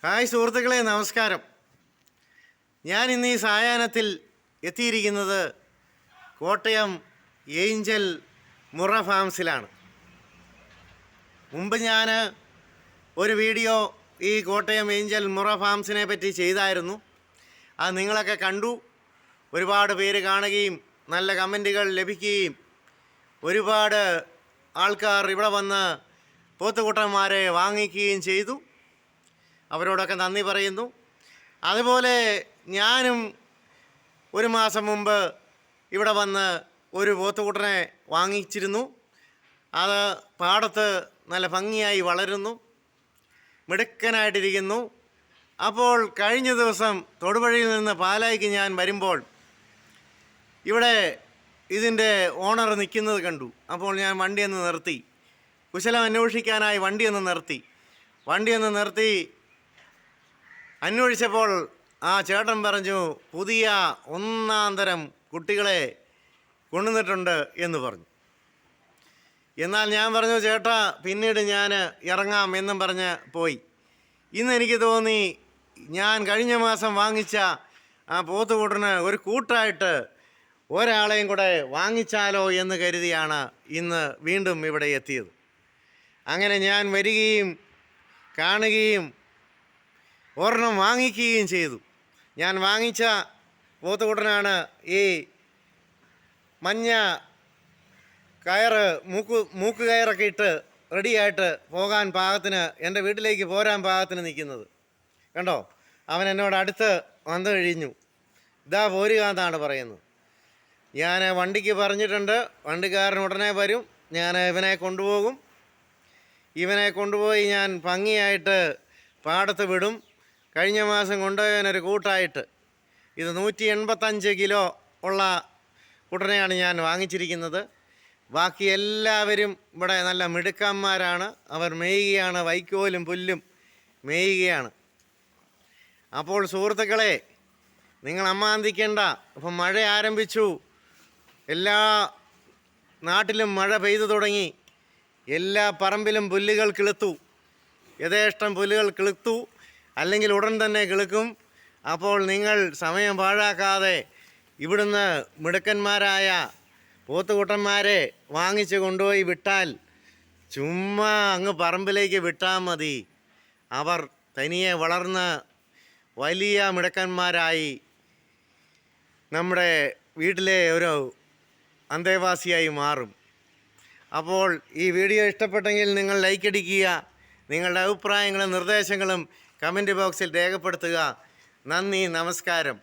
Hi സുഹൃത്തുക്കളെ, നമസ്കാരം. ഞാൻ ഇന്ന് ഈ സായാഹ്നത്തിൽ എത്തിയിരിക്കുന്നത് കോട്ടയം ഏഞ്ചൽ മുറ ഫാംസിലാണ്. മുമ്പ് ഞാൻ ഒരു വീഡിയോ ഈ കോട്ടയം ഏഞ്ചൽ മുറ ഫാംസിനെ പറ്റി ചെയ്തായിരുന്നു. അത് നിങ്ങളൊക്കെ കണ്ടു. ഒരുപാട് പേര് കാണുകയും നല്ല കമൻറ്റുകൾ ലഭിക്കുകയും ഒരുപാട് ആൾക്കാർ ഇവിടെ വന്ന് പോത്തുകുട്ടന്മാരെ വാങ്ങിക്കുകയും ചെയ്തു. അവരോടൊക്കെ നന്ദി പറയുന്നു. അതുപോലെ ഞാനും ഒരു മാസം മുമ്പ് ഇവിടെ വന്ന് ഒരു പോത്തുകുട്ടനെ വാങ്ങിച്ചിരുന്നു. അത് പാടത്ത് നല്ല ഭംഗിയായി വളരുന്നു, മിടുക്കനായിട്ടിരിക്കുന്നു. അപ്പോൾ കഴിഞ്ഞ ദിവസം തൊടുപുഴയിൽ നിന്ന് പാലായിക്ക് ഞാൻ വരുമ്പോൾ ഇവിടെ ഇതിൻ്റെ ഓണർ നിൽക്കുന്നത് കണ്ടു. അപ്പോൾ ഞാൻ വണ്ടിയൊന്ന് നിർത്തി, കുശലം അന്വേഷിക്കാനായി വണ്ടിയൊന്ന് നിർത്തി അന്വേഷിച്ചപ്പോൾ ആ ചേട്ടൻ പറഞ്ഞു, പുതിയ ഒന്നാം തരം കുട്ടികളെ കൊണ്ടുവന്നിട്ടുണ്ട് എന്ന് പറഞ്ഞു. എന്നാൽ ഞാൻ പറഞ്ഞു, ചേട്ടാ പിന്നീട് ഞാൻ ഇറങ്ങാം എന്നും പറഞ്ഞ് പോയി. ഇന്ന് എനിക്ക് തോന്നി, ഞാൻ കഴിഞ്ഞ മാസം വാങ്ങിച്ച ആ പോത്തുകൂട്ടിന് ഒരു കൂട്ടായിട്ട് ഒരാളെയും കൂടെ വാങ്ങിച്ചാലോ എന്ന് കരുതിയാണ് ഇന്ന് വീണ്ടും ഇവിടെ എത്തിയത്. അങ്ങനെ ഞാൻ വരികയും കാണുകയും ഒരെണ്ണം വാങ്ങിക്കുകയും ചെയ്തു. ഞാൻ വാങ്ങിച്ച പോത്തുകുട്ടനാണ് ഈ മഞ്ഞ കയറ്, മൂക്ക് കയറൊക്കെ ഇട്ട് റെഡിയായിട്ട് പോകാൻ പാകത്തിന്, എൻ്റെ വീട്ടിലേക്ക് പോരാൻ പാകത്തിന് നിൽക്കുന്നത് കണ്ടോ. അവൻ എന്നോട് അടുത്ത് വന്നു കഴിഞ്ഞു. ഇതാ പോരുക എന്നാണ് പറയുന്നത്. ഞാൻ വണ്ടിക്ക് പറഞ്ഞിട്ടുണ്ട്, വണ്ടിക്കാരൻ ഉടനെ വരും. ഞാൻ ഇവനെ കൊണ്ടുപോയി ഞാൻ ഭംഗിയായിട്ട് പാടത്ത് വിടും. കഴിഞ്ഞ മാസം കൊണ്ടുപോയതിനൊരു കൂട്ടായിട്ട് ഇത് 185 കിലോ ഉള്ള കുട്ടനെയാണ് ഞാൻ വാങ്ങിച്ചിരിക്കുന്നത്. ബാക്കി എല്ലാവരും ഇവിടെ നല്ല മിടുക്കന്മാരാണ്. അവർ മേയുകയാണ്, വൈക്കോലും പുല്ലും മേയുകയാണ്. അപ്പോൾ സുഹൃത്തുക്കളെ, നിങ്ങൾ അമ്മാന്തിക്കേണ്ട. അപ്പം മഴ ആരംഭിച്ചു, എല്ലാ നാട്ടിലും മഴ പെയ്തു തുടങ്ങി. എല്ലാ പറമ്പിലും പുല്ലുകൾ കിളുത്തു, യഥേഷ്ടം പുല്ലുകൾ കിളുത്തു, അല്ലെങ്കിൽ ഉടൻ തന്നെ കിളുക്കും. അപ്പോൾ നിങ്ങൾ സമയം പാഴാക്കാതെ ഇവിടുന്ന് മിടുക്കന്മാരായ പോത്തുകുട്ടന്മാരെ വാങ്ങിച്ച് കൊണ്ടുപോയി വിട്ടാൽ, ചുമ്മാ അങ്ങ് പറമ്പിലേക്ക് വിട്ടാൽ മതി. അവർ തനിയെ വളർന്ന് വലിയ മിടുക്കന്മാരായി നമ്മുടെ വീട്ടിലെ ഒരു അന്തേവാസിയായി മാറും. അപ്പോൾ ഈ വീഡിയോ ഇഷ്ടപ്പെട്ടെങ്കിൽ നിങ്ങൾ ലൈക്ക് അടിക്കുക. നിങ്ങളുടെ അഭിപ്രായങ്ങളും നിർദ്ദേശങ്ങളും കമൻറ്റ് ബോക്സിൽ രേഖപ്പെടുത്തുക. നന്ദി, നമസ്കാരം.